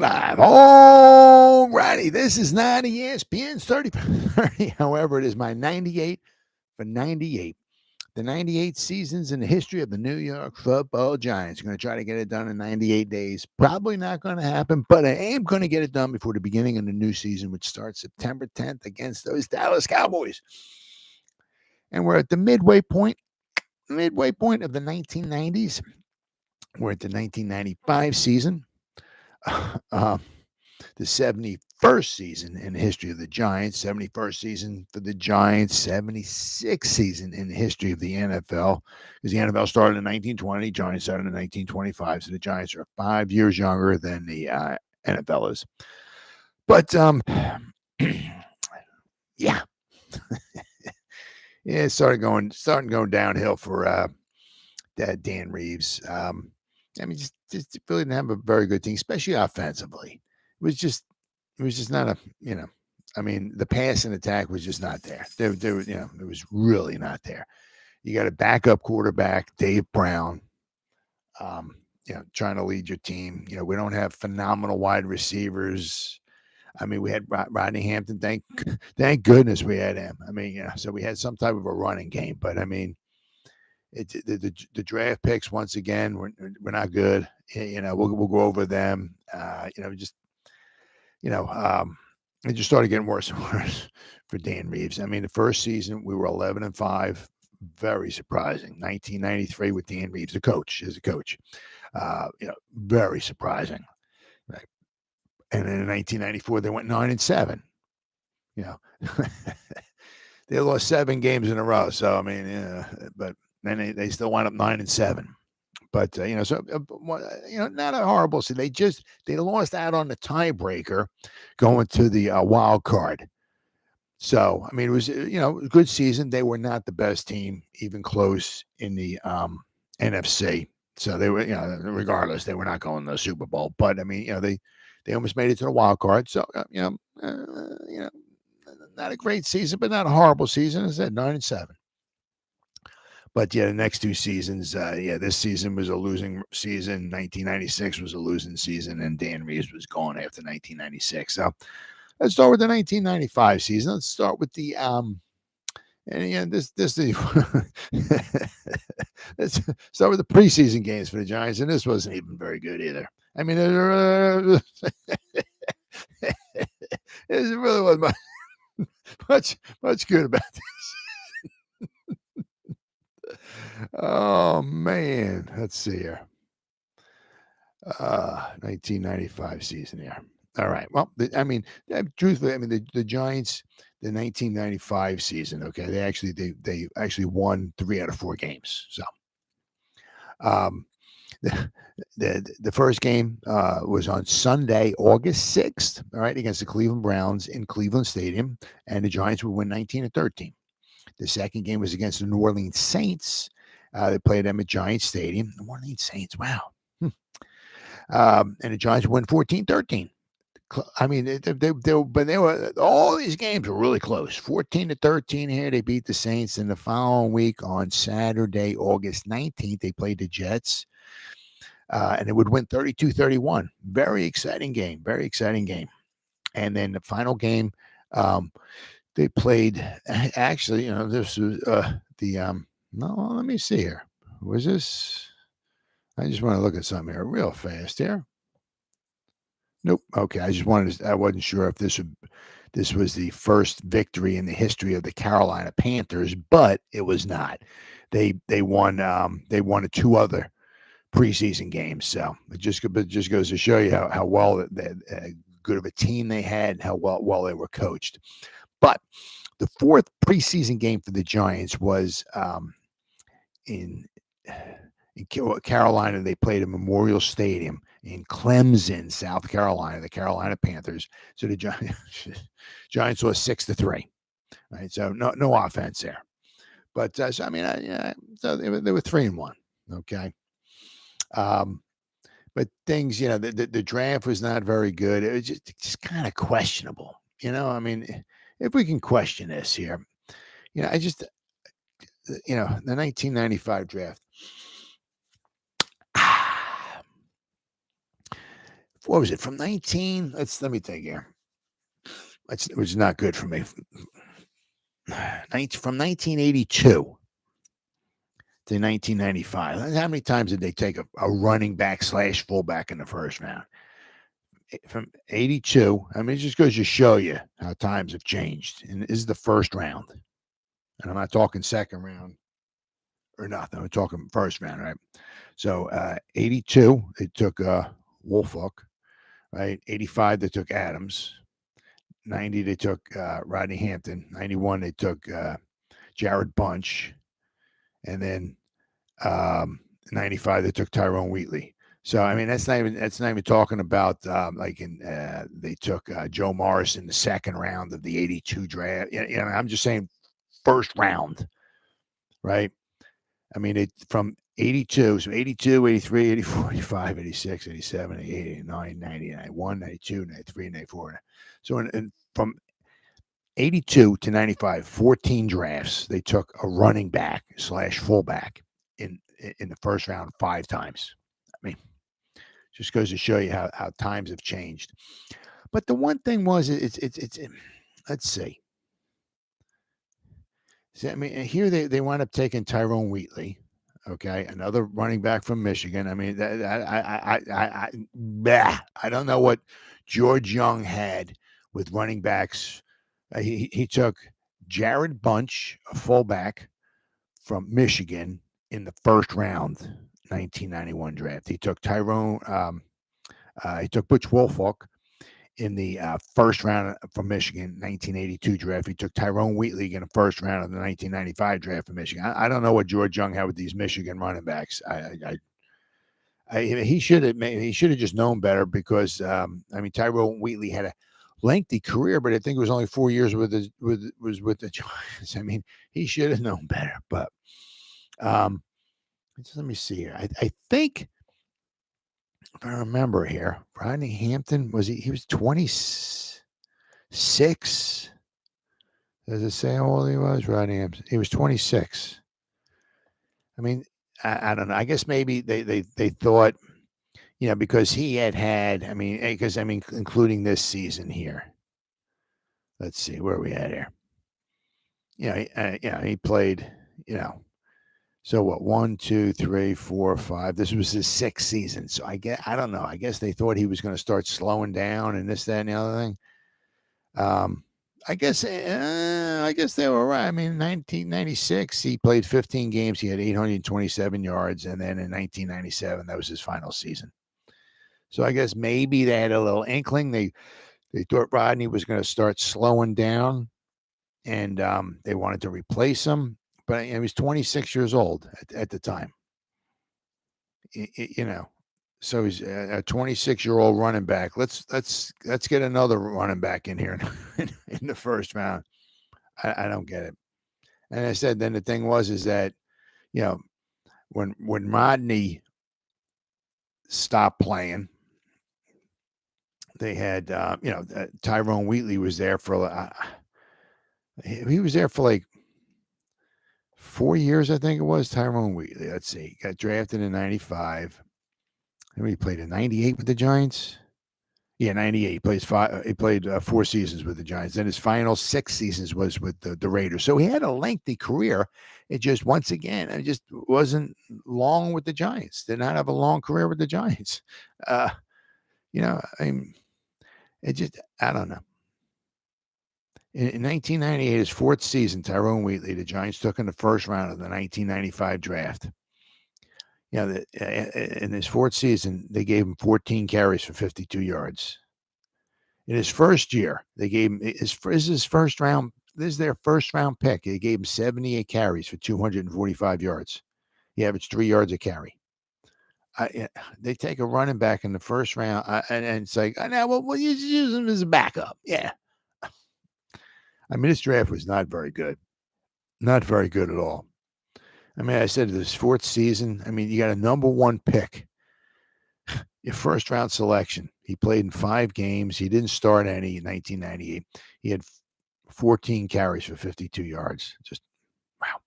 Live. All righty. This is not ESPN's 30 for 30. However, it is my 98 for 98. The 98 seasons in the history of the New York Football Giants. I'm going to try to get it done in 98 days. Probably not going to happen, but I am going to get it done before the beginning of the new season, which starts September 10th against those Dallas Cowboys. And we're at the midway point of the 1990s. We're at the 1995 season. The 71st season in the history of the Giants, 71st season for the Giants, 76th season in the history of the NFL, because the NFL started in 1920, Giants started in 1925, so the Giants are 5 years younger than the NFL is. But, yeah. Yeah, it starting going downhill for Dan Reeves. I mean, just really didn't have a very good team, especially offensively. It was just not a, I mean, the passing attack was just not there. There, it was really not there. You got a backup quarterback, Dave Brown, trying to lead your team. We don't have phenomenal wide receivers. I mean, we had Rodney Hampton. Thank goodness we had him. I mean, so we had some type of a running game, but I mean, the draft picks once again we're not good. We'll go over them. It just started getting worse and worse for Dan Reeves. I mean, the first season we were 11-5, very surprising. 1993 with Dan Reeves, the coach, as a coach, very surprising. Right, and then in 1994 they went 9-7. They lost 7 games in a row. So I mean, but. Then they still wind up 9-7, but not a horrible season. They lost out on the tiebreaker, going to the wild card. So I mean, it was a good season. They were not the best team, even close in the NFC. So they were, regardless, they were not going to the Super Bowl. But I mean, they almost made it to the wild card. So not a great season, but not a horrible season. As I said, 9-7. But the next 2 seasons, this season was a losing season. 1996 was a losing season, and Dan Reeves was gone after 1996. So let's start with the 1995 season. Let's start with the let's start with the preseason games for the Giants, and this wasn't even very good either. I mean, it really wasn't much good about this. Oh man, let's see here. 1995 season here. All right. Well, truthfully, I mean the Giants, the 1995 season. Okay, they actually won 3 out of 4 games. So, the first game was on Sunday, August 6th. All right, against the Cleveland Browns in Cleveland Stadium, and the Giants would win 19-13. The second game was against the New Orleans Saints. They played them at Giants Stadium. The New Orleans Saints, wow. And the Giants won 14-13. I mean, they were all these games were really close. 14-13 here. They beat the Saints. And the following week on Saturday, August 19th, they played the Jets. And it would win 32-31. Very exciting game. Very exciting game. And then the final game, they played, actually, this was no, let me see here. Was this? I just want to look at something here real fast here. Nope. Okay. I wasn't sure if this was the first victory in the history of the Carolina Panthers, but it was not. They won 2 other preseason games. So it just goes to show you how well good of a team they had and how well they were coached. But the 4th preseason game for the Giants was in Carolina. They played at Memorial Stadium in Clemson, South Carolina, the Carolina Panthers. So the Giants lost 6-3. Right, so no offense there. But so I mean, so they were 3-1. Okay. But things, the draft was not very good. It was just kind of questionable. I mean, if we can question this here, I just, the 1995 draft. what was it from 19? Let me think here. It was not good for me. From 1982 to 1995. How many times did they take a running back / fullback in the first round? From 82, I mean, it just goes to show you how times have changed. And this is the first round. And I'm not talking second round or nothing. I'm talking first round, right? So 82, they took Woolfolk, right? 85, they took Adams. 90, they took Rodney Hampton. 91, they took Jared Bunch. And then 95, they took Tyrone Wheatley. So I mean, that's not even talking about they took Joe Morris in the second round of the 82 draft. I'm just saying first round, right? I mean, from 82, so 82, 83, 84, 85, 86, 87, 88, 89, 90, 91, 92, 93, 94. So from 82 to 95, 14 drafts, they took a running back / fullback in the first round 5 times. I mean, just goes to show you how times have changed. But the one thing was, it's let's see. I mean, here they wound up taking Tyrone Wheatley, okay, another running back from Michigan. I mean, I don't know what George Young had with running backs. He took Jared Bunch, a fullback from Michigan, in the first round, 1991 draft. He took he took Butch Woolfolk in the first round from Michigan, 1982 draft. He took Tyrone Wheatley in the first round of the 1995 draft from Michigan. I don't know what George Young had with these Michigan running backs. He should have just known better because I mean, Tyrone Wheatley had a lengthy career, but I think it was only 4 years with the Giants. I mean, he should have known better. But let me see here. I think, if I remember here, Rodney Hampton he was 26. Does it say how old he was? Rodney Hampton. He was 26. I mean, I don't know. I guess maybe they thought, because he had, I mean, including this season here. Let's see, where are we at here? He played, so what, 1, 2, 3, 4, 5. This was his 6th season. So I don't know. I guess they thought he was going to start slowing down and this, that, and the other thing. I guess they were right. I mean, 1996, he played 15 games. He had 827 yards. And then in 1997, that was his final season. So I guess maybe they had a little inkling. They thought Rodney was going to start slowing down, and they wanted to replace him. But he was 26 years old at the time. So he's a 26-year-old running back. Let's get another running back in here in the first round. I don't get it. And I said, then the thing is that, when Rodney stopped playing, they had, Tyrone Wheatley was there for, he was there for like 4 years, I think it was. Tyrone Wheatley. Let's see. He got drafted in 95. And he played in 98 with the Giants. Yeah, 98. He played 4 seasons with the Giants. Then his final 6 seasons was with the Raiders. So he had a lengthy career. It just, once again, it just wasn't long with the Giants. Did not have a long career with the Giants. I mean, it just, I don't know. In 1998, his 4th season, Tyrone Wheatley, the Giants took in the first round of the 1995 draft. In his 4th season, they gave him 14 carries for 52 yards. In his first year, they gave him his first round. This is their first round pick. They gave him 78 carries for 245 yards. He averaged 3 yards a carry. They take a running back in the first round, and it's like, we'll use him as a backup. Yeah. I mean, this draft was not very good. Not very good at all. I mean, I said this 4th season, I mean, you got a number 1 pick, your first round selection. He played in 5 games. He didn't start any in 1998. He had 14 carries for 52 yards. Just, wow.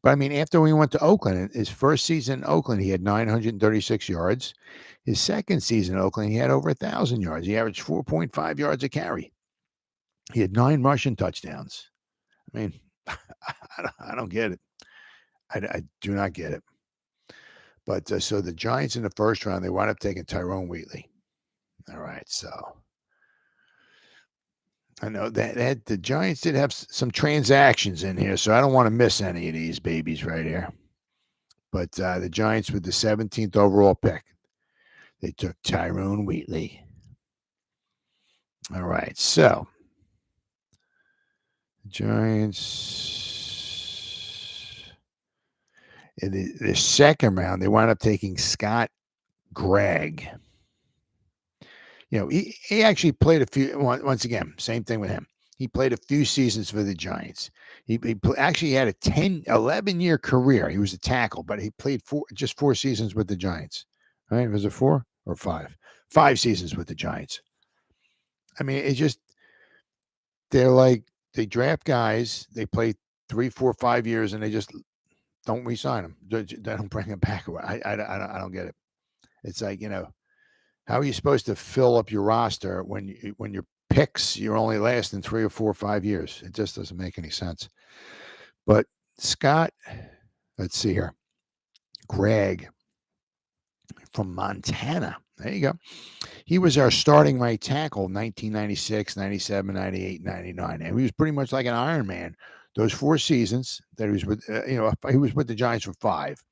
But I mean, after we went to Oakland, his first season in Oakland, he had 936 yards. His second season in Oakland, he had over 1,000 yards. He averaged 4.5 yards a carry. He had 9 rushing touchdowns. I mean, I don't get it. I do not get it. But so the Giants in the first round, they wound up taking Tyrone Wheatley. All right, so I know that the Giants did have some transactions in here, so I don't want to miss any of these babies right here. But the Giants with the 17th overall pick, they took Tyrone Wheatley. All right, so Giants in the second round, they wound up taking Scott Gregg. He actually played a few. Once again, same thing with him. He played a few seasons for the Giants. He actually had a 11-year career. He was a tackle, but he played just 4 seasons with the Giants. Right? Was it 4 or 5? 5 seasons with the Giants. I mean, it's just they're like they draft guys. They play 3, 4, 5 years, and they just don't re-sign them. They don't bring them back. I don't get it. It's like how are you supposed to fill up your roster when your picks you're only lasting 3 or 4 or 5 years? It just doesn't make any sense. But Scott, let's see here, Gregg from Montana. There you go. He was our starting right tackle 1996, 97, 98, 99. And he was pretty much like an Iron Man. Those 4 seasons that he was with, he was with the Giants for 5.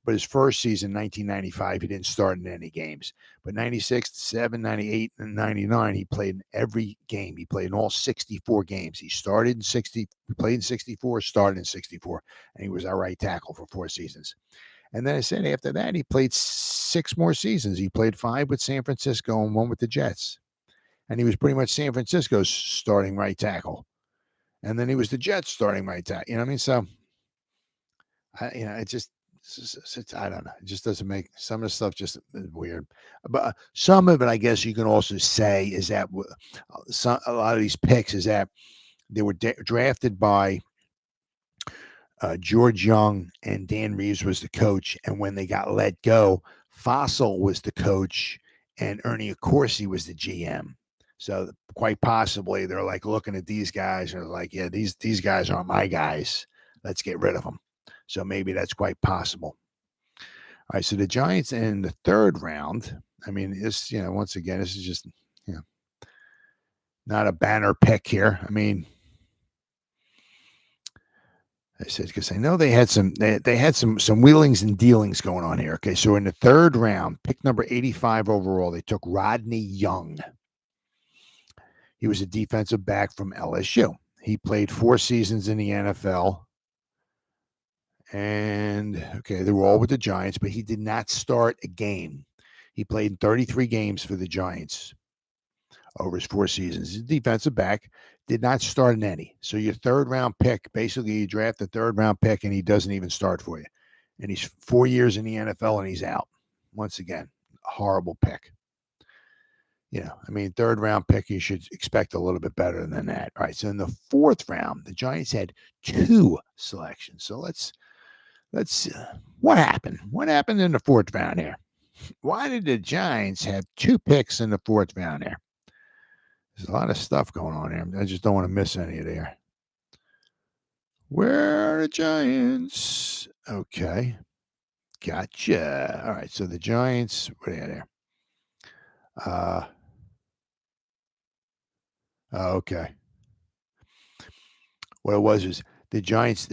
But his first season, 1995, he didn't start in any games. But 96, 7, 98, and 99, he played in every game. He played in all 64 games. He started in 60, played in 64, started in 64, and he was our right tackle for 4 seasons. And then I said after that, he played 6 more seasons. He played 5 with San Francisco and 1 with the Jets. And he was pretty much San Francisco's starting right tackle. And then he was the Jets starting right tackle. You know what I mean? So, it just, I don't know. It just doesn't make some of the stuff just weird. But some of it, I guess, you can also say is that a lot of these picks is that they were drafted by George Young, and Dan Reeves was the coach. And when they got let go, Fossil was the coach, and Ernie Accorsi was the GM. So quite possibly they're like looking at these guys and they're like, yeah, these guys aren't my guys. Let's get rid of them. So maybe that's quite possible. All right, so the Giants in the third round. I mean, it's once again, this is just not a banner pick here. I mean, I said because I know they had some wheelings and dealings going on here. Okay, so in the third round, pick number 85 overall, they took Rodney Young. He was a defensive back from LSU. He played 4 seasons in the NFL. And, okay, they were all with the Giants, but he did not start a game. He played in 33 games for the Giants over his 4 seasons. He's a defensive back, did not start in any. So your third-round pick, basically you draft a third-round pick, and he doesn't even start for you. And he's 4 years in the NFL, and he's out. Once again, horrible pick. I mean, third-round pick, you should expect a little bit better than that. All right, so in the fourth round, the Giants had 2 selections. So let's what happened? What happened in the fourth round here? Why did the Giants have 2 picks in the fourth round here? There's a lot of stuff going on here. I just don't want to miss any of there. Where are the Giants? Okay. Gotcha. All right. So the Giants, what are they there? Okay. What it was the Giants,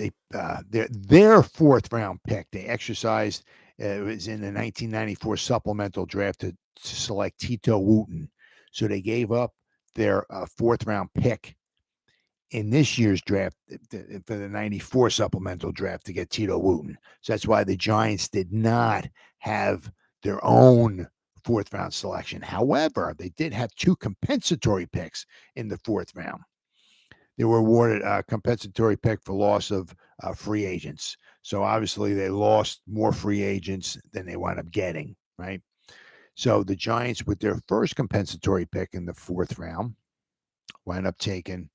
their fourth round pick, they exercised, it was in the 1994 supplemental draft to select Tito Wooten. So they gave up their fourth round pick in this year's draft for the 94 supplemental draft to get Tito Wooten. So that's why the Giants did not have their own fourth round selection. However, they did have 2 compensatory picks in the fourth round. They were awarded a compensatory pick for loss of free agents. So obviously they lost more free agents than they wound up getting, right? So the Giants, with their first compensatory pick in the fourth round, wound up taking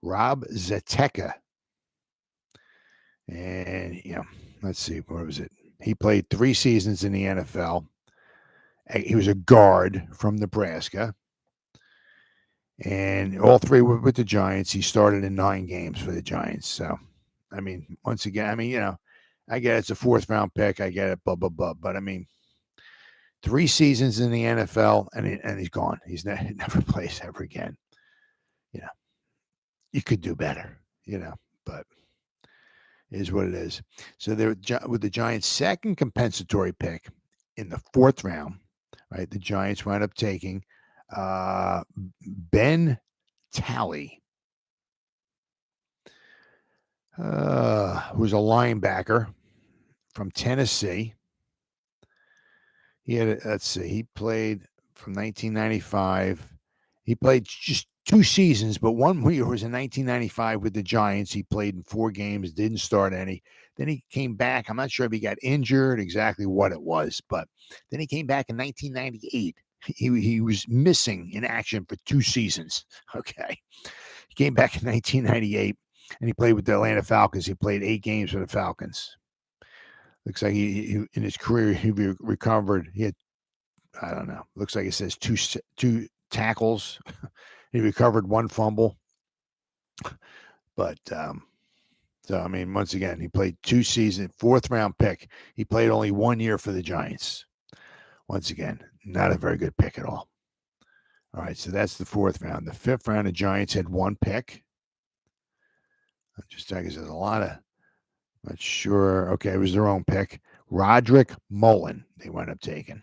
Rob Zateka. And, let's see, what was it? He played 3 seasons in the NFL. He was a guard from Nebraska. And all 3 were with the Giants. He started in 9 games for the Giants. So, once again, I get it's a 4th-round pick. I get it, blah, blah, blah. But, 3 seasons in the NFL, and he's gone. He's never plays ever again. You could do better, but it is what it is. So they're with the Giants' second compensatory pick in the 4th round, right? The Giants wound up taking Ben Talley, who's a linebacker from Tennessee. He played from 1995. He played just 2 seasons, but one year was in 1995 with the Giants. He played in 4 games, didn't start any. Then he came back. I'm not sure if he got injured, exactly what it was, but then he came back in 1998. He was missing in action for 2 seasons. Okay. He came back in 1998, and he played with the Atlanta Falcons. He played 8 games for the Falcons. Looks like he in his career, he recovered. He had, I don't know, looks like it says 2 tackles. He recovered 1 fumble. But, once again, he played 2 seasons, 4th-round pick. He played only 1 year for the Giants. Once again, not a very good pick at all. All right, so that's the 4th round. The 5th round, the Giants had 1 pick. I'm just checking, there's a lot of, not sure. Okay, it was their own pick. Roderick Mullen, they wound up taking.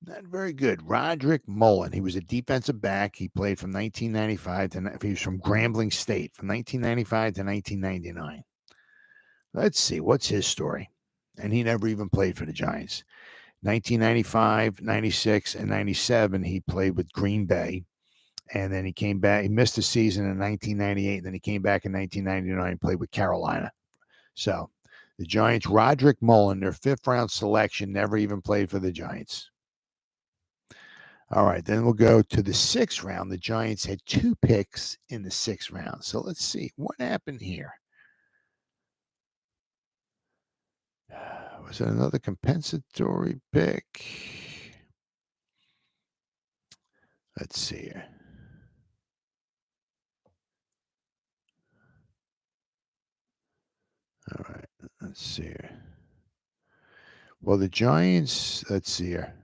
Not very good. Roderick Mullen. He was a defensive back. He played from 1995 to, he was from Grambling State, from 1995 to 1999. Let's see, what's his story? And he never even played for the Giants. 1995, 96, and 97, he played with Green Bay. And then he came back. He missed a season in 1998. And then he came back in 1999 and played with Carolina. So the Giants, Roderick Mullen, their 5th-round selection, never even played for the Giants. All right, then we'll go to the 6th round. The Giants had 2 picks in the 6th round. So let's see what happened here. Was it another compensatory pick? Let's see here. All right, let's see here. Well, the Giants, let's see here.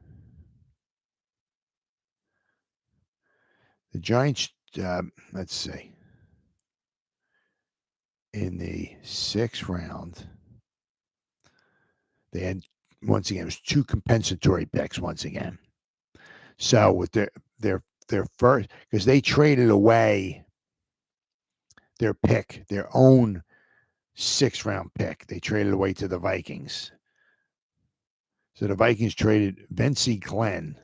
The Giants, let's see. In the 6th round, they had, once again, it was 2 compensatory picks once again. So with their first, because they traded away their pick, their own 6th-round pick. They traded away to the Vikings. So the Vikings traded Vince Glenn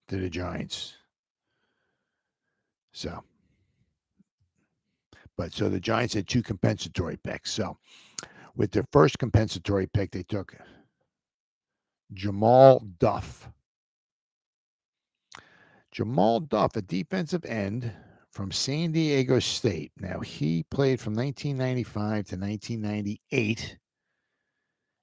to the Giants. So the Giants had 2 compensatory picks. So with their first compensatory pick, they took Jamal Duff. Jamal Duff, a defensive end from San Diego State. Now, he played from 1995 to 1998.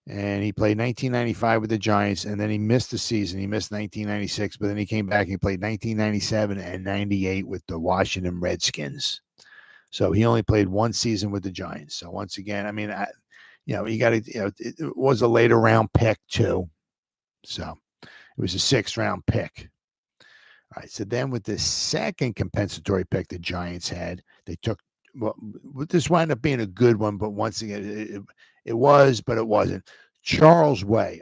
And he played 1995 with the Giants, and then he missed the season. He missed 1996, but then he came back and he played 1997 and 98 with the Washington Redskins. So he only played 1 season with the Giants. So once again, you got to, it was a later round pick too. So it was a 6th-round pick. All right. So then with the second compensatory pick the Giants had, they took, well, this wound up being a good one, but once again, it was, but it wasn't. Charles Way,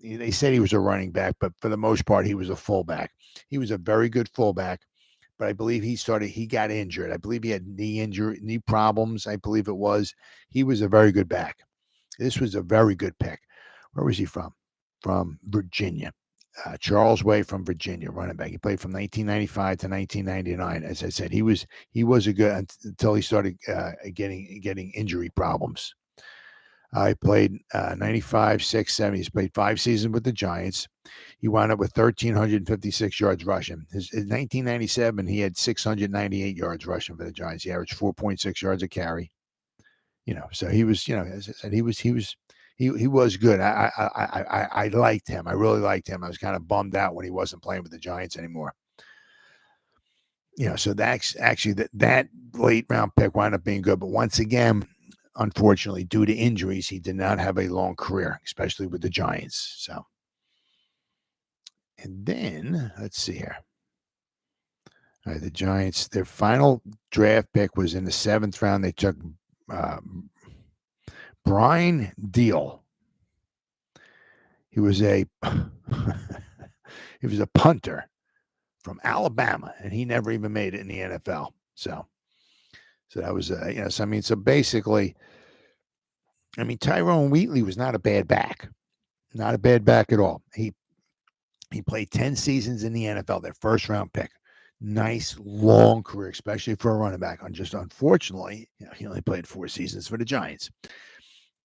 they said he was a running back, but for the most part, he was a fullback. He was a very good fullback, but I believe he got injured. I believe he had knee problems. I believe it was. He was a very good back. This was a very good pick. Where was he from? From Virginia. Charles Way from Virginia, running back. He played from 1995 to 1999. As I said, he was a good until he started getting injury problems. He played 95, 6, 7. He's played 5 seasons with the Giants. He wound up with 1,356 yards rushing. In 1997, he had 698 yards rushing for the Giants. He averaged 4.6 yards a carry. So he was, as I said, he was good. I liked him. I really liked him. I was kind of bummed out when he wasn't playing with the Giants anymore. So that's actually that late round pick wound up being good. But once again, unfortunately, due to injuries, he did not have a long career, especially with the Giants. So, and then let's see here. All right, the Giants, their final draft pick was in the 7th round. They took Brian Deal. He was a punter from Alabama, and he never even made it in the NFL. So that was so basically, Tyrone Wheatley was not a bad back. Not a bad back at all. He played 10 seasons in the NFL, their first round pick. Nice long career, especially for a running back. Unfortunately, he only played 4 seasons for the Giants.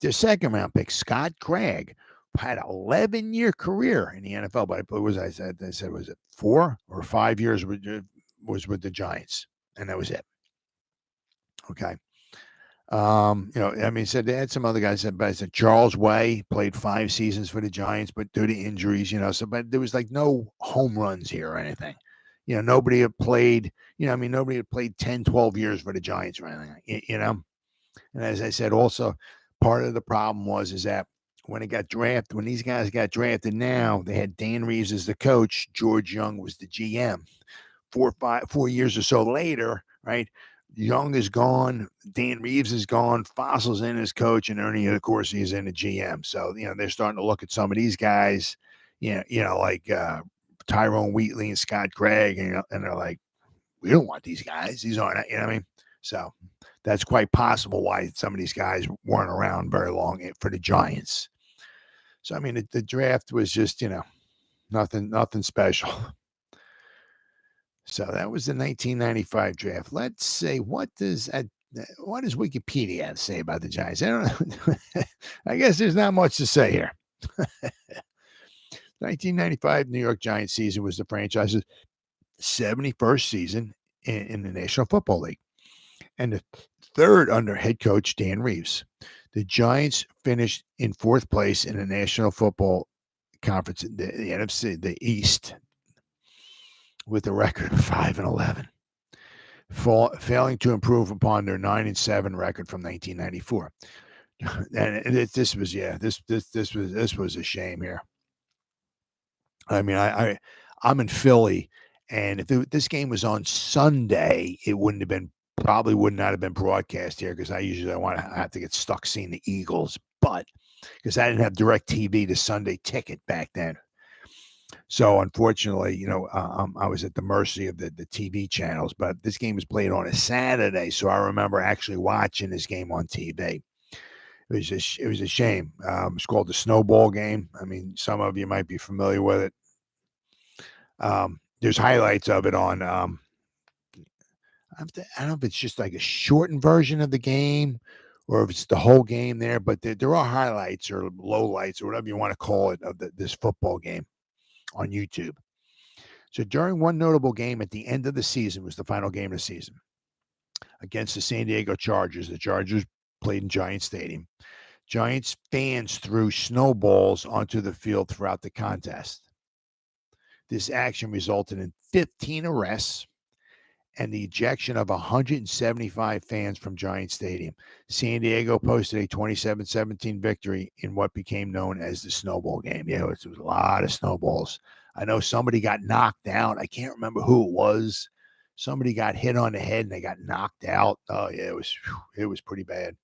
Their second round pick, Scott Craig, had an 11-year career in the NFL, but was it 4 or 5 years was with the Giants, and that was it. Okay. Said they had some other guys. But I said Charles Way played 5 seasons for the Giants, but due to injuries, but there was like no home runs here or anything. Nobody had played, nobody had played 10, 12 years for the Giants or anything, And as I said, also part of the problem is that when these guys got drafted now, they had Dan Reeves as the coach. George Young was the GM. 4 years or so later, right? Young is gone. Dan Reeves is gone. Fossil's in as coach, and Ernie, of course, he's in the GM. So, they're starting to look at some of these guys, like Tyrone Wheatley and Scott Craig, and they're like, we don't want these guys. These aren't, what I mean? So that's quite possible why some of these guys weren't around very long for the Giants. So, the draft was just, nothing special. So that was the 1995 draft. Let's say, what does Wikipedia have to say about the Giants? I don't know. I guess there's not much to say here. 1995 New York Giants season was the franchise's 71st season in the National Football League, and the 3rd under head coach Dan Reeves. The Giants finished in 4th place in the National Football Conference, the NFC, the East, with a record of 5-11, failing to improve upon their 9-7 record from 1994. And this was a shame here. I'm in Philly, and if this game was on Sunday, it probably would not have been broadcast here, because I have to get stuck seeing the Eagles, but because I didn't have DirecTV to Sunday ticket back then. So unfortunately, I was at the mercy of the TV channels, but this game was played on a Saturday. So I remember actually watching this game on TV. It was a shame. It's called the Snowball game. Some of you might be familiar with it. There's highlights of it on, I don't know if it's just like a shortened version of the game or if it's the whole game there, but there are highlights or lowlights or whatever you want to call it of this football game on YouTube. So during one notable game at the end of the season, was the final game of the season against the San Diego Chargers. The Chargers played in Giant Stadium. Giants fans threw snowballs onto the field throughout the contest. This action resulted in 15 arrests and the ejection of 175 fans from Giant Stadium. San Diego posted a 27-17 victory in what became known as the Snowball game. Yeah, it was a lot of snowballs. I know somebody got knocked out. I can't remember who it was. Somebody got hit on the head and they got knocked out. Oh, yeah, it was pretty bad.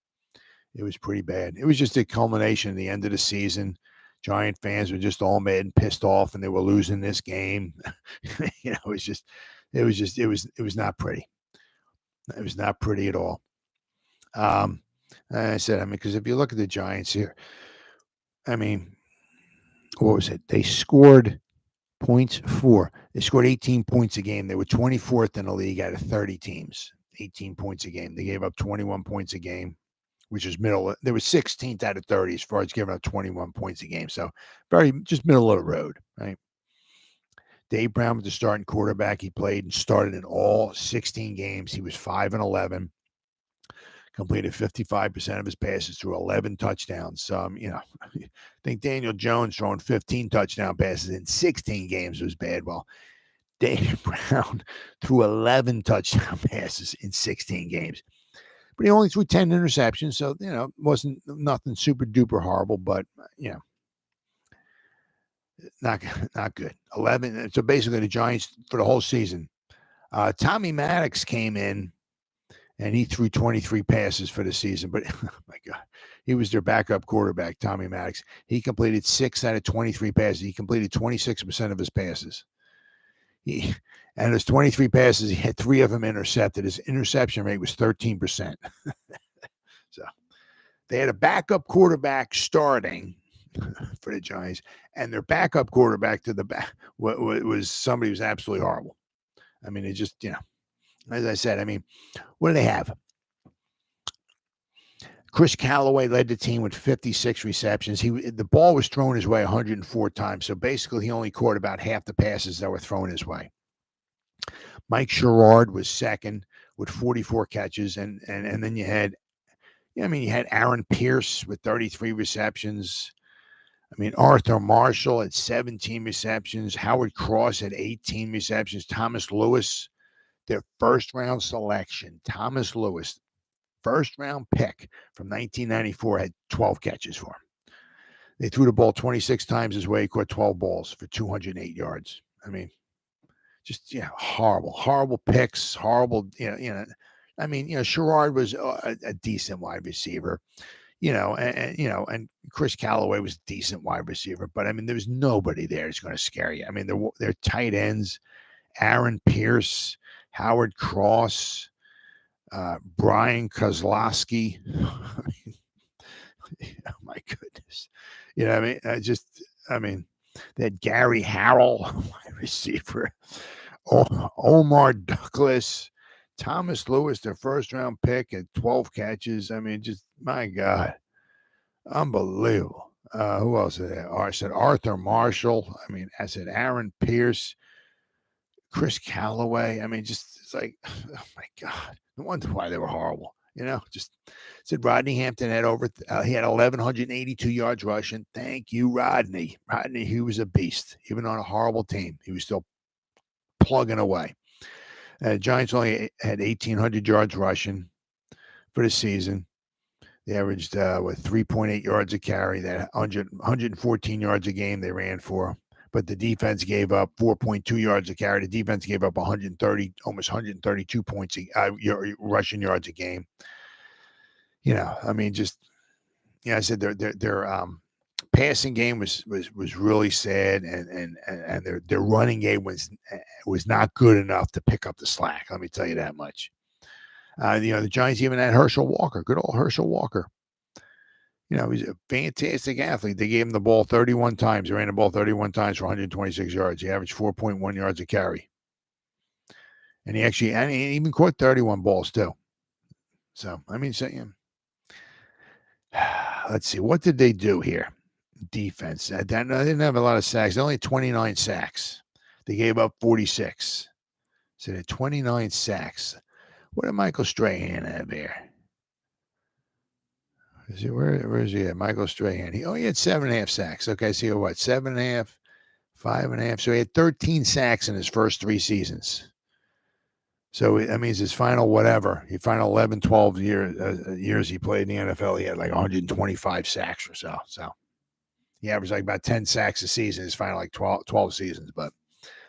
It was pretty bad. It was just a culmination of the end of the season. Giant fans were just all mad and pissed off, and they were losing this game. It was not pretty. It was not pretty at all. I said, because if you look at the Giants here, what was it? They scored points for. They scored 18 points a game. They were 24th in the league out of 30 teams. 18 points a game. They gave up 21 points a game. which is middle. They were 16th out of 30 as far as giving up 21 points a game. So very just middle of the road, right? Dave Brown was the starting quarterback. He played and started in all 16 games. He was 5-11, completed 55% of his passes through 11 touchdowns. I think Daniel Jones throwing 15 touchdown passes in 16 games was bad. Well, Dave Brown threw 11 touchdown passes in 16 games. But he only threw 10 interceptions, so, it wasn't nothing super duper horrible, but, not good. 11. So basically the Giants for the whole season. Tommy Maddox came in and he threw 23 passes for the season, but oh my God, he was their backup quarterback, Tommy Maddox. He completed 6 out of 23 passes. He completed 26% of his passes. And his 23 passes, he had 3 of them intercepted. His interception rate was 13%. So they had a backup quarterback starting for the Giants, and their backup quarterback to the back was somebody who was absolutely horrible. I mean, it just, as I said, what do they have? Chris Callaway led the team with 56 receptions. The ball was thrown his way 104 times. So basically, he only caught about half the passes that were thrown his way. Mike Sherrard was second with 44 catches, and then you had Aaron Pierce with 33 receptions. Arthur Marshall at 17 receptions. Howard Cross at 18 receptions. Thomas Lewis, their first-round selection. Thomas Lewis, first-round pick from 1994, had 12 catches for him. They threw the ball 26 times his way. He caught 12 balls for 208 yards. Horrible picks, horrible, Sherrard was a decent wide receiver, and Chris Callaway was a decent wide receiver, but there was nobody there that's going to scare you. They're tight ends, Aaron Pierce, Howard Cross, Brian Kozlowski. Oh my goodness. They had Gary Harrell, wide receiver, Omar Douglas, Thomas Lewis, their first-round pick at 12 catches. My God, unbelievable. Who else is there? I said Arthur Marshall. I said Aaron Pierce, Chris Callaway. It's like, oh my God. No wonder why they were horrible. Just said Rodney Hampton had he had 1,182 yards rushing. Thank you, Rodney. Rodney, he was a beast. Even on a horrible team, he was still plugging away. Giants only had 1,800 yards rushing for the season. They averaged 3.8 yards a carry. That 114 yards a game they ran for. But the defense gave up 4.2 yards a carry. The defense gave up 130, almost 132 points rushing yards a game. I said their passing game was really sad, and their running game was not good enough to pick up the slack. Let me tell you that much. The Giants even had Herschel Walker, good old Herschel Walker. He's a fantastic athlete. They gave him the ball 31 times. He ran the ball 31 times for 126 yards. He averaged 4.1 yards a carry. And he even caught 31 balls too. So, let's see. What did they do here? Defense. They didn't have a lot of sacks. They only had 29 sacks. They gave up 46. So they had 29 sacks. What did Michael Strahan have here? Where is he at? Michael Strahan. He had 7.5 sacks. Okay, so 7.5, 5.5. So he had 13 sacks in his first 3 seasons. So that means his final 11, 12 years he played in the NFL, he had like 125 sacks or so. So he averaged like about 10 sacks a season. His final 12 seasons. But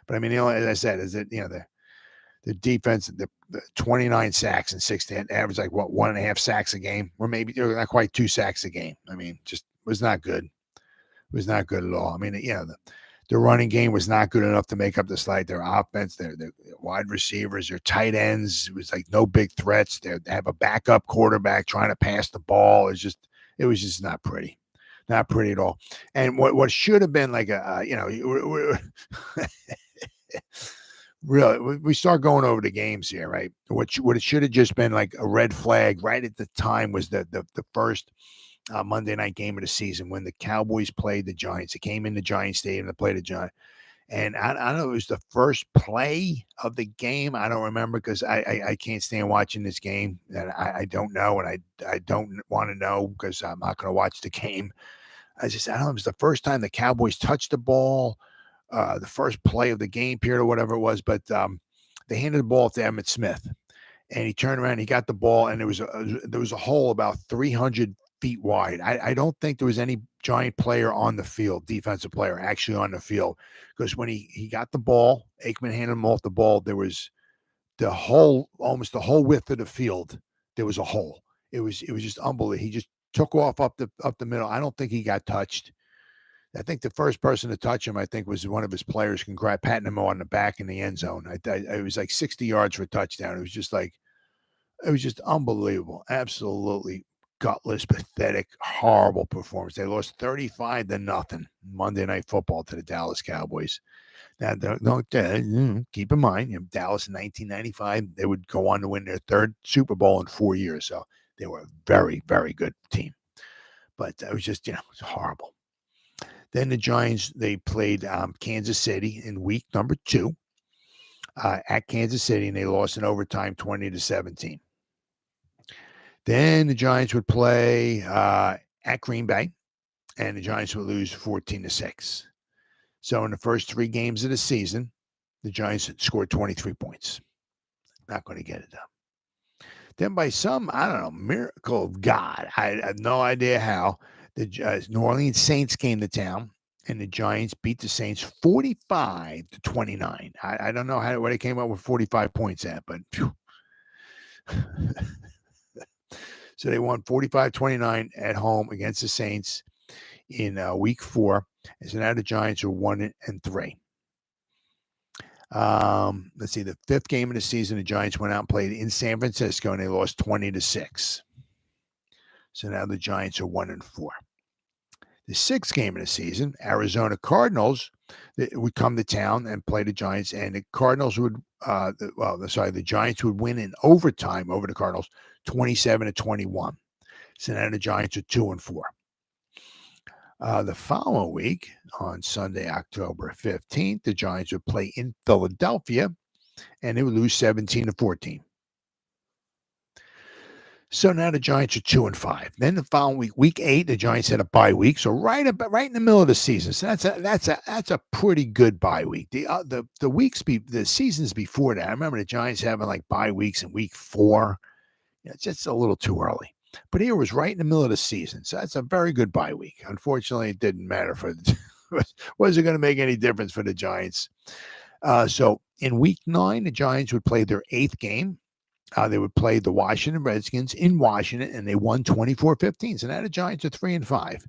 as I said, is that the defense, the 29 sacks and 16 average 1.5 sacks a game, or maybe not quite 2 sacks a game. Just was not good. It was not good at all. The running game was not good enough to make up the slack. Their offense, their wide receivers, their tight ends, it was like no big threats. They have a backup quarterback trying to pass the ball. It was just not pretty. Not pretty at all. And what should have been like really, we start going over the games here, right? What it should have just been like a red flag right at the time was the first Monday night game of the season when the Cowboys played the Giants. It came in the Giants Stadium to play the Giants. And I don't know, it was the first play of the game. I don't remember because I can't stand watching this game. And I don't know. And I don't want to know because I'm not going to watch the game. I don't know. It was the first time the Cowboys touched the ball, the first play of the game period or whatever it was. But they handed the ball to Emmitt Smith. And he turned around, he got the ball, and there was a hole about 300 feet wide. I don't think there was any Giant player on the field, defensive player actually on the field, because when he got the ball, Aikman handed him off the ball. There was almost the whole width of the field. There was a hole. It was just unbelievable. He just took off up the middle. I don't think he got touched. I think the first person to touch him, I think, was one of his players, patting him on the back in the end zone. It was like 60 yards for a touchdown. It was just unbelievable. Absolutely gutless, pathetic, horrible performance. They lost 35-0 Monday Night Football to the Dallas Cowboys. Now, keep in mind, Dallas in 1995, they would go on to win their third Super Bowl in 4 years. So they were a very, very good team. But it was just, it was horrible. Then the Giants, they played Kansas City in week number 2 at Kansas City, and they lost in overtime 20-17. Then the Giants would play at Green Bay, and the Giants would lose 14-6. So in the first 3 games of the season, the Giants had scored 23 points. Not going to get it done. Then by some, I don't know, miracle of God, I have no idea how, the New Orleans Saints came to town, and the Giants beat the Saints 45-29. I don't know where they came up with 45 points at, but so they won 45-29 at home against the Saints in week 4. And so now the Giants are 1-3. Let's see, the 5th game of the season, the Giants went out and played in San Francisco, and they lost 20-6. So now the Giants are 1-4. The 6th game of the season, Arizona Cardinals would come to town and play the Giants, and the Cardinals would, the Giants would win in overtime over the Cardinals, 27-21. So now the Giants are 2-4. The following week, on Sunday, October 15th, the Giants would play in Philadelphia, and they would lose 17-14. So now the Giants are 2-5. Then the following week, week 8, the Giants had a bye week. So right in the middle of the season. So that's a pretty good bye week. The seasons before that, I remember the Giants having like bye weeks in week 4. It's just a little too early. But here was right in the middle of the season. So that's a very good bye week. Unfortunately, it didn't matter wasn't going to make any difference for the Giants. So in week 9, the Giants would play their 8th game. They would play the Washington Redskins in Washington, and they won 24-15. So now the Giants are 3-5.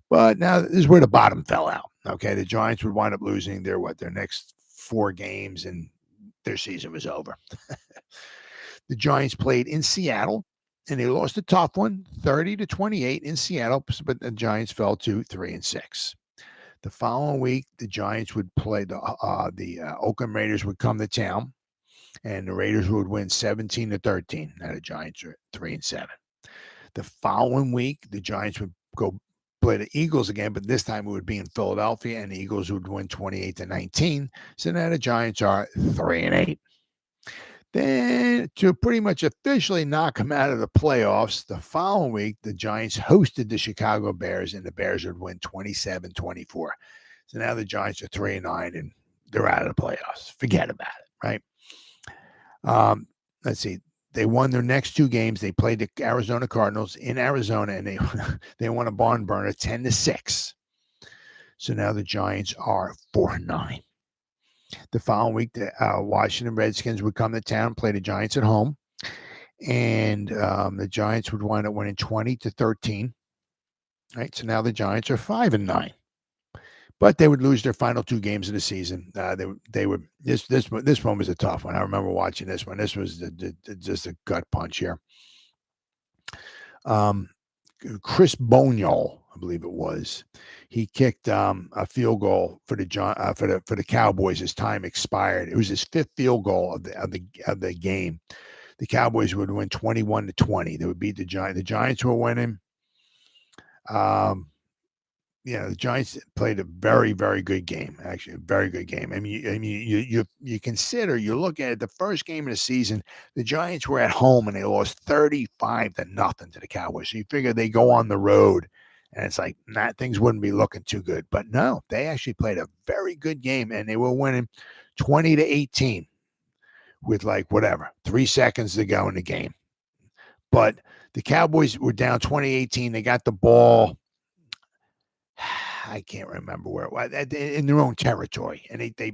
But now this is where the bottom fell out. Okay, the Giants would wind up losing their next 4 games, and their season was over. The Giants played in Seattle, and they lost a tough one, 30-28 in Seattle, but the Giants fell to 3-6. The following week, the Giants would play the Oakland Raiders would come to town, and the Raiders would win 17-13. Now the Giants are 3-7. The following week, the Giants would go play the Eagles again, but this time it would be in Philadelphia, and the Eagles would win 28-19. So now the Giants are 3-8. Then, to pretty much officially knock them out of the playoffs, the following week, the Giants hosted the Chicago Bears, and the Bears would win 27-24. So now the Giants are 3-9, and they're out of the playoffs. Forget about it, right? Let's see. They won their next 2 games. They played the Arizona Cardinals in Arizona, and they won a barn burner 10-6. So now the Giants are 4-9. The following week, the Washington Redskins would come to town, play the Giants at home, and the Giants would wind up winning 20-13. Right, so now the Giants are 5-9, but they would lose their final 2 games of the season. They would this one was a tough one. I remember watching this one. This was just a gut punch here. Chris Boniol I believe it was. He kicked a field goal for the Cowboys as time expired. It was his fifth field goal of the game. The Cowboys would win 21-20. They would beat the Giants. The Giants were winning. The Giants played a very, very good game. Actually, a very good game. You consider, you look at it, the first game of the season, the Giants were at home and they lost 35-0 to the Cowboys. So you figure they go on the road, and it's like things wouldn't be looking too good. But no, they actually played a very good game, and they were winning 20-18 with 3 seconds to go in the game. But the Cowboys were down 20-18. They got the ball. I can't remember where it was, in their own territory. And they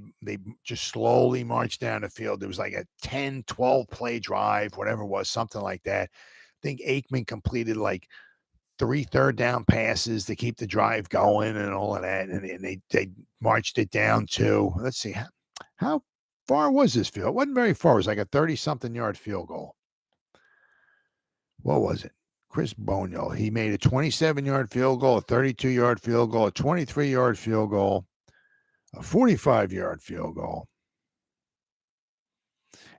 just slowly marched down the field. There was like a 10, 12 play drive, whatever it was, something like that. I think Aikman completed 3 third down passes to keep the drive going and all of that. And they marched it down to, let's see, how far was this field? It wasn't very far. It was like a 30-something yard field goal. What was it? Chris Boniel, he made a 27-yard field goal, a 32-yard field goal, a 23-yard field goal, a 45-yard field goal.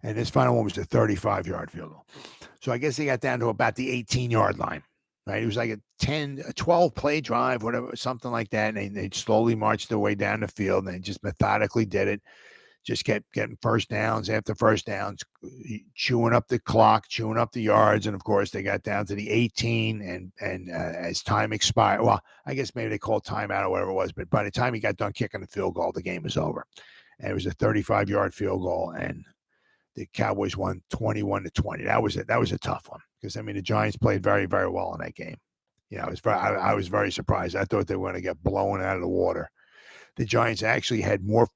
And this final one was the 35-yard field goal. So I guess they got down to about the 18-yard line, right? It was like a 12 play drive, whatever, something like that. And they slowly marched their way down the field, and they just methodically did it. Just kept getting first downs after first downs, chewing up the clock, chewing up the yards. And, of course, they got down to the 18, and as time expired, well, I guess maybe they called timeout or whatever it was, but by the time he got done kicking the field goal, the game was over. And it was a 35-yard field goal, and the Cowboys won 21-20. That was a tough one because, the Giants played very, very well in that game. I was very surprised. I thought they were going to get blown out of the water. The Giants actually had more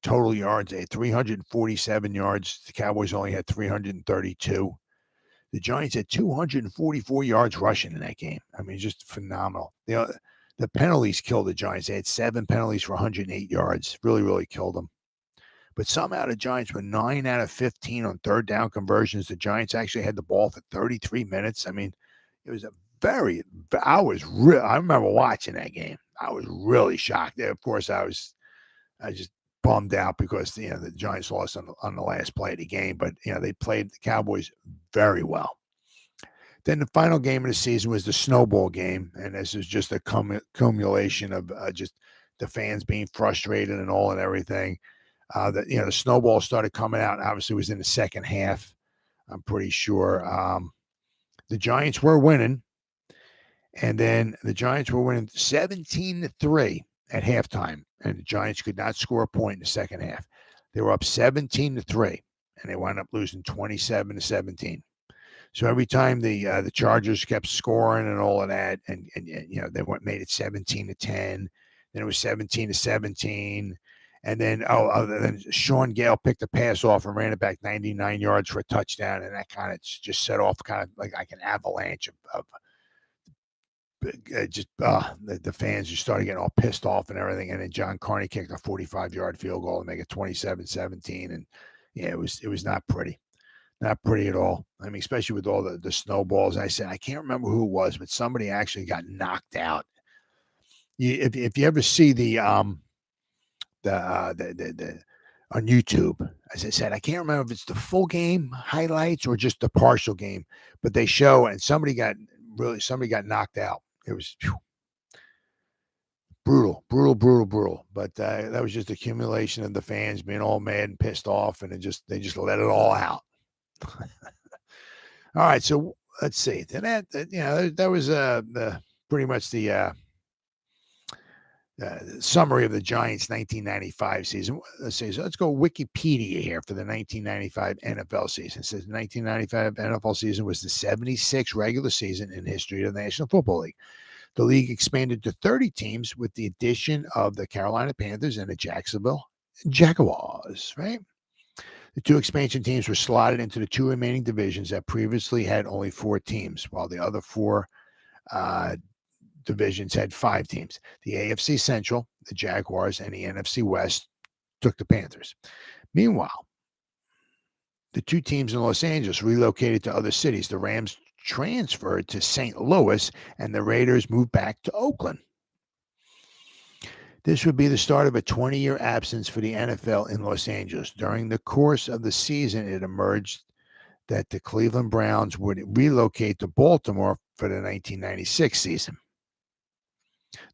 total yards. They had 347 yards. The Cowboys only had 332. The Giants had 244 yards rushing in that game. Just phenomenal. The penalties killed the Giants. They had 7 penalties for 108 yards. Really, really killed them. But somehow the Giants were 9 out of 15 on third down conversions. The Giants actually had the ball for 33 minutes. It was I remember watching that game. I was really shocked. Of course, I just bummed out because the Giants lost on the last play of the game, but they played the Cowboys very well. Then the final game of the season was the snowball game, and this is just a cumulation of just the fans being frustrated and all and everything. The snowball started coming out, and obviously it was in the second half. I'm pretty sure the Giants were winning, and then the Giants were winning 17-3 at halftime, and the Giants could not score a point in the second half. They were up 17-3, and they wound up losing 27-17. So every time the Chargers kept scoring and all of that, and they made it 17-10, then it was 17-17, and then Sean Gale picked a pass off and ran it back 99 yards for a touchdown, and that kind of just set off kind of like an avalanche of the fans just started getting all pissed off and everything. And then John Carney kicked a 45-yard field goal and make it 27-17. And it was not pretty at all. Especially with all the snowballs. I said, I can't remember who it was, but somebody actually got knocked out. If you ever see the on YouTube, as I said, I can't remember if it's the full game highlights or just the partial game, but they show, and somebody got knocked out. It was brutal. But that was just accumulation of the fans being all mad and pissed off, and they just let it all out. All right, so let's see. That was pretty much the summary of the Giants' 1995 season. Let's see. So let's go Wikipedia here for the 1995 NFL season. It says the 1995 NFL season was the 76th regular season in history of the National Football League. The league expanded to 30 teams with the addition of the Carolina Panthers and the Jacksonville Jaguars, right? The 2 expansion teams were slotted into the 2 remaining divisions that previously had only 4 teams, while the other 4 divisions had 5 teams. The AFC Central, the Jaguars, and the NFC West took the Panthers. Meanwhile, the 2 teams in Los Angeles relocated to other cities. The Rams transferred to St. Louis, and the Raiders moved back to Oakland. This would be the start of a 20-year absence for the NFL in Los Angeles. During the course of the season, it emerged that the Cleveland Browns would relocate to Baltimore for the 1996 season.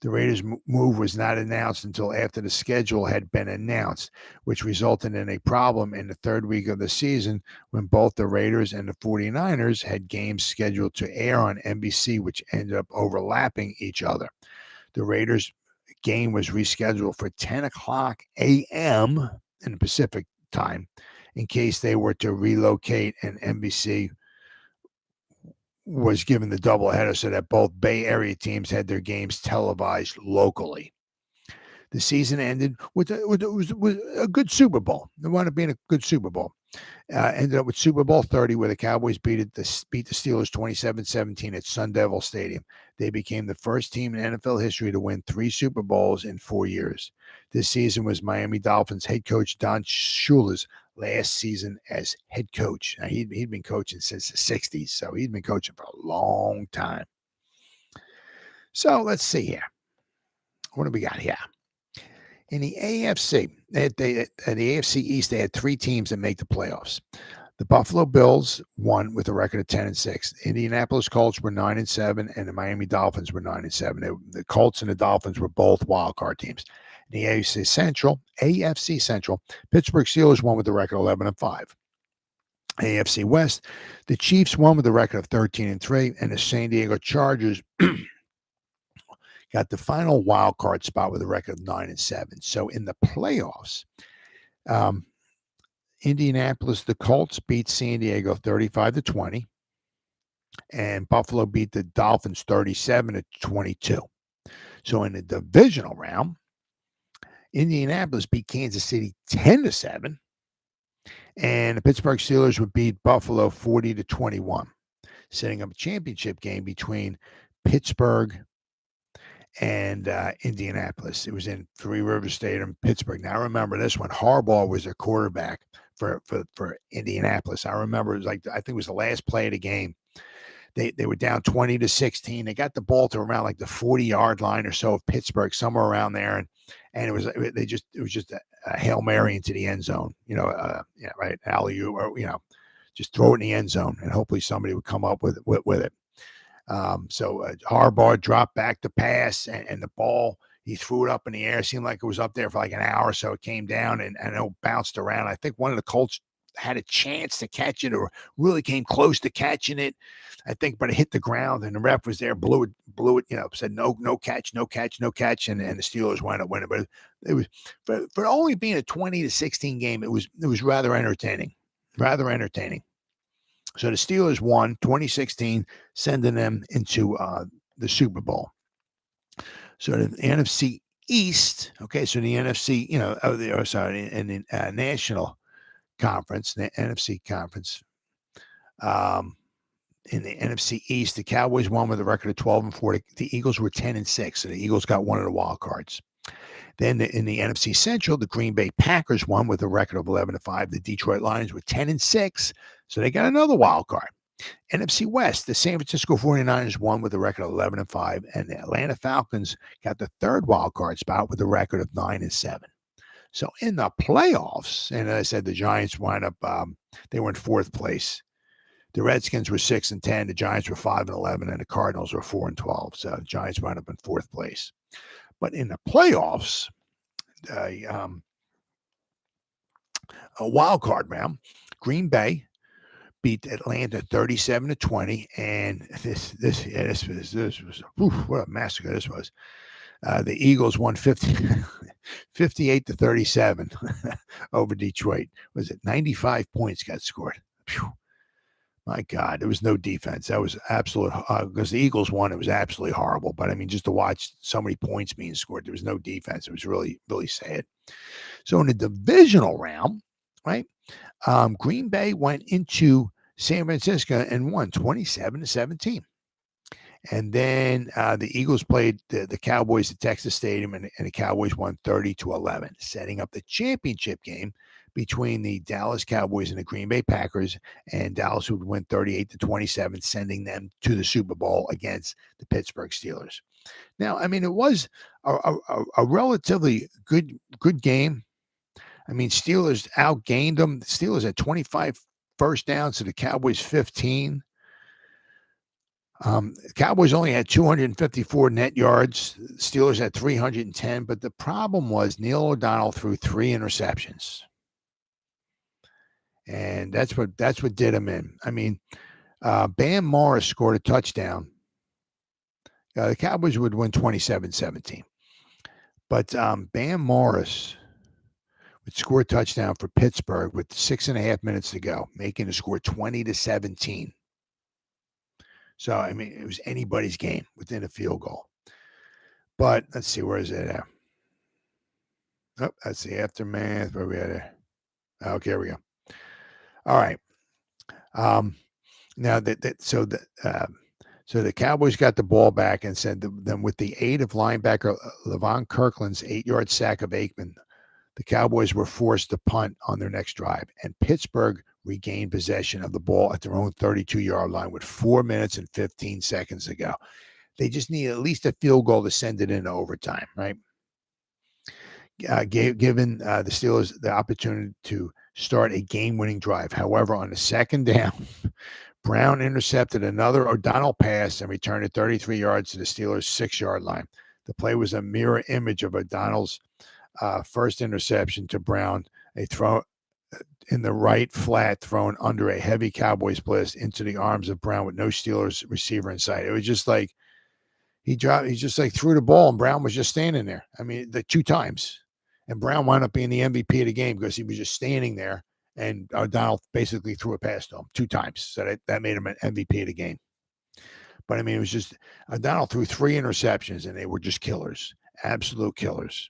The Raiders' move was not announced until after the schedule had been announced, which resulted in a problem in the third week of the season when both the Raiders and the 49ers had games scheduled to air on NBC, which ended up overlapping each other. The Raiders' game was rescheduled for 10 o'clock a.m. in the Pacific time in case they were to relocate, and NBC was given the doubleheader so that both Bay Area teams had their games televised locally. The season ended with a good Super Bowl. It wound up being a good Super Bowl. Ended up with Super Bowl 30, where the Cowboys beat the Steelers 27-17 at Sun Devil Stadium. They became the first team in NFL history to win 3 Super Bowls in 4 years. This season was Miami Dolphins head coach Don Shula's last season as head coach. Now, he'd been coaching since the 60s, so he'd been coaching for a long time. So let's see here. What do we got here? In the AFC, the AFC East, they had 3 teams that make the playoffs. The Buffalo Bills won with a record of 10-6. The Indianapolis Colts were 9-7, and the Miami Dolphins were 9-7. The Colts and the Dolphins were both wild card teams. In the AFC Central, Pittsburgh Steelers won with a record of 11-5. AFC West, the Chiefs won with a record of 13-3, and the San Diego Chargers got the final wild card spot with a record of 9-7. So in the playoffs, Indianapolis, the Colts beat San Diego 35-20, and Buffalo beat the Dolphins 37-22. So in the divisional round, Indianapolis beat Kansas City 10-7, and the Pittsburgh Steelers would beat Buffalo 40-21, setting up a championship game between Pittsburgh and Indianapolis. It was in Three Rivers Stadium, Pittsburgh. Now, I remember this one. Harbaugh was their quarterback for Indianapolis. I remember it was I think it was the last play of the game. They were down 20-16. They got the ball to around like the 40-yard line or so of Pittsburgh, somewhere around there, and it was just a Hail Mary into the end zone. Right, alley-oop, or just throw it in the end zone, and hopefully somebody would come up with it. So Harbaugh dropped back the pass, and the ball, he threw it up in the air. It seemed like it was up there for like an hour, so it came down and it bounced around. I think one of the Colts had a chance to catch it, or really came close to catching it, I think, but it hit the ground, and the ref was there, blew it, said no catch, and the Steelers wound up winning. But it was for only being a 20-16 game, it was rather entertaining. So the Steelers won 2016, sending them into the Super Bowl. So the NFC East, okay, so the NFC, in the National Conference, the NFC Conference, in the NFC East, the Cowboys won with a record of 12-4. The Eagles were 10-6, so the Eagles got one of the wild cards. Then in the NFC Central, the Green Bay Packers won with a record of 11-5. The Detroit Lions were 10-6, so they got another wild card. NFC West, the San Francisco 49ers won with a record of 11-5, and the Atlanta Falcons got the third wild card spot with a record of 9-7. So in the playoffs, and as I said, the Giants wound up, they were in 4th place. The Redskins were 6-10, the Giants were 5-11, and the Cardinals were 4-12. So the Giants wound up in 4th place. But in the playoffs, a wild card round, Green Bay beat Atlanta 37-20, and this was what a massacre this was. The Eagles won 58-37 over Detroit. Was it 95 points got scored? Phew. My God, there was no defense. That was absolute, because the Eagles won. It was absolutely horrible. But I mean, just to watch so many points being scored, there was no defense. It was really, really sad. So in the divisional round, right, Green Bay went into San Francisco and won 27-17. And then the Eagles played the Cowboys at Texas Stadium, and the Cowboys won 30-11, setting up the championship game between the Dallas Cowboys and the Green Bay Packers. And Dallas would win 38-27, sending them to the Super Bowl against the Pittsburgh Steelers. Now, I mean, it was a relatively good game. I mean, Steelers outgained them. The Steelers had 25 first downs to the Cowboys 15. Cowboys only had 254 net yards. Steelers had 310. But the problem was Neil O'Donnell threw 3 interceptions, and that's what did him in. I mean, Bam Morris scored a touchdown. The Cowboys would win 27-17, but Bam Morris would score a touchdown for Pittsburgh with 6.5 minutes to go, making the score 20-17. So, I mean, it was anybody's game within a field goal. But let's see, where is it at? Oh, that's the aftermath. Where we at there? Okay, here we go. All right. Now so the Cowboys got the ball back and said then with the aid of linebacker Levon Kirkland's 8-yard sack of Aikman, the Cowboys were forced to punt on their next drive, and Pittsburgh regained possession of the ball at their own 32-yard line with 4 minutes and 15 seconds to go. They just need at least a field goal to send it into overtime, right? Given the Steelers the opportunity to start a game-winning drive. However, on the second down, Brown intercepted another O'Donnell pass and returned it 33 yards to the Steelers' 6-yard line. The play was a mirror image of O'Donnell's first interception to Brown, a throw in the right flat thrown under a heavy Cowboys blitz into the arms of Brown with no Steelers receiver in sight. It was just like he just like threw the ball and Brown was just standing there. I mean, the 2 times. And Brown wound up being the MVP of the game because he was just standing there and O'Donnell basically threw it past him 2 times. So that made him an MVP of the game. But I mean, it was just O'Donnell threw 3 interceptions and they were just killers, absolute killers,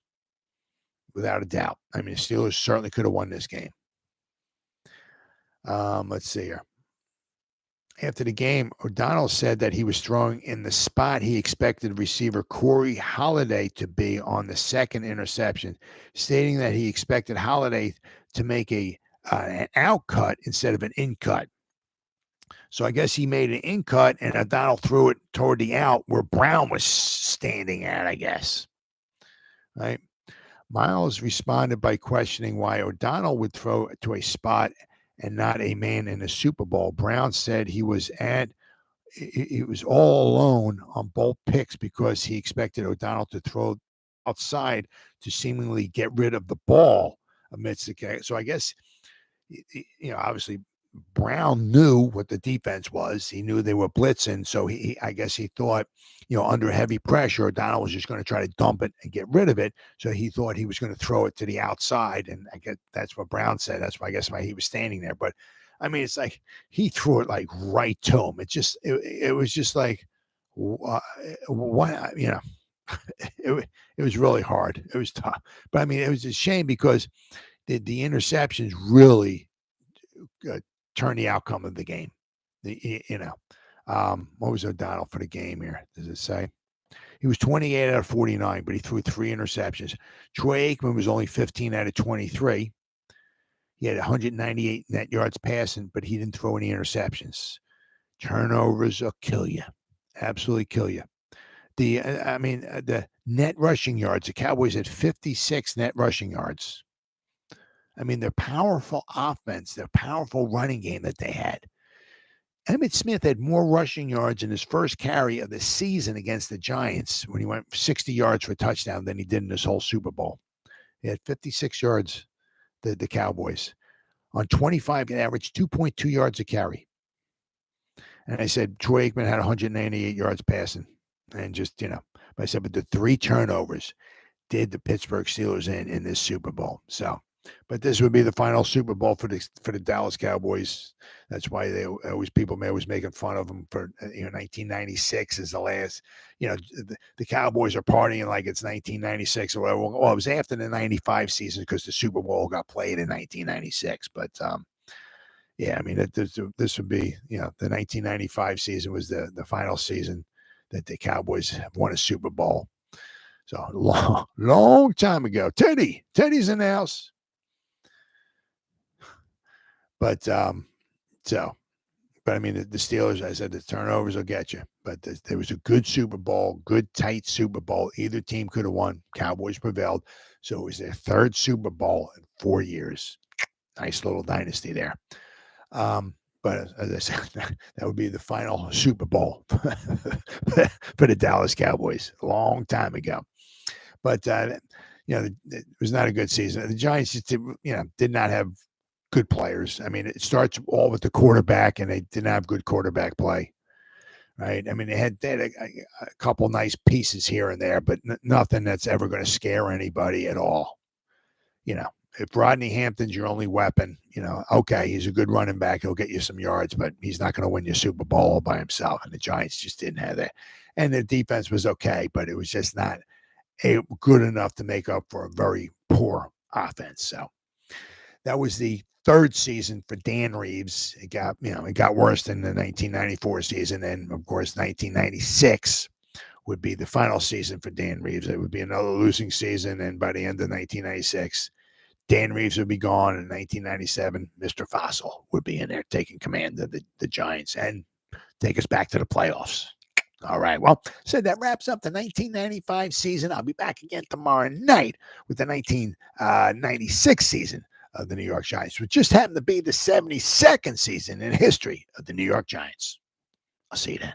without a doubt. I mean, the Steelers certainly could have won this game. Let's see here. After the game, O'Donnell said that he was throwing in the spot he expected receiver Corey Holiday to be on the second interception, stating that he expected Holiday to make an out cut instead of an in cut. So I guess he made an in cut, and O'Donnell threw it toward the out where Brown was standing at, I guess. Right? Miles responded by questioning why O'Donnell would throw to a spot and not a man in the Super Bowl. Brown said he was all alone on both picks because he expected O'Donnell to throw outside to seemingly get rid of the ball amidst the game. So I guess, obviously Brown knew what the defense was. He knew they were blitzing. So I guess he thought, under heavy pressure, O'Donnell was just going to try to dump it and get rid of it. So he thought he was going to throw it to the outside. And I guess that's what Brown said. That's why he was standing there. But I mean, it's like he threw it like right to him. It was just like, what, it was really hard. It was tough. But I mean, it was a shame because the interceptions really turn the outcome of the game. What was O'Donnell for the game here? Does it say? He was 28 out of 49, but he threw 3 interceptions. Troy Aikman was only 15 out of 23. He had 198 net yards passing, but he didn't throw any interceptions. Turnovers will kill you. Absolutely kill you. The net rushing yards, the Cowboys had 56 net rushing yards. I mean, their powerful offense, their powerful running game that they had. Emmitt Smith had more rushing yards in his first carry of the season against the Giants when he went 60 yards for a touchdown than he did in this whole Super Bowl. He had 56 yards, the Cowboys. On 25, he averaged 2.2 yards a carry. And I said Troy Aikman had 198 yards passing. And just, but I said, but the 3 turnovers did the Pittsburgh Steelers in this Super Bowl. So, but this would be the final Super Bowl for the Dallas Cowboys. That's why people may always making fun of them for 1996 is the last. The Cowboys are partying like it's 1996 or whatever. Well, it was after the 95 season because the Super Bowl got played in 1996. But yeah, I mean this would be the 1995 season was the final season that the Cowboys have won a Super Bowl. So long time ago. Teddy's in the house. But I mean, the Steelers, I said, the turnovers will get you. But there was a good Super Bowl, good tight Super Bowl. Either team could have won. Cowboys prevailed. So it was their third Super Bowl in 4 years. Nice little dynasty there. But as I said, that would be the final Super Bowl for the Dallas Cowboys a long time ago. But, it was not a good season. The Giants just did not have good players. I mean, it starts all with the quarterback, and they didn't have good quarterback play, right? I mean, they had a couple nice pieces here and there, but nothing that's ever going to scare anybody at all. If Rodney Hampton's your only weapon, okay, he's a good running back. He'll get you some yards, but he's not going to win your Super Bowl all by himself. And the Giants just didn't have that. And their defense was okay, but it was just not good enough to make up for a very poor offense. So that was the third season for Dan Reeves. It got worse than the 1994 season. And of course, 1996 would be the final season for Dan Reeves. It would be another losing season. And by the end of 1996, Dan Reeves would be gone. In 1997, Mr. Fossil would be in there taking command of the Giants and take us back to the playoffs. All right. Well, so that wraps up the 1995 season. I'll be back again tomorrow night with the 1996 season of the New York Giants, which just happened to be the 72nd season in history of the New York Giants. I'll see you then.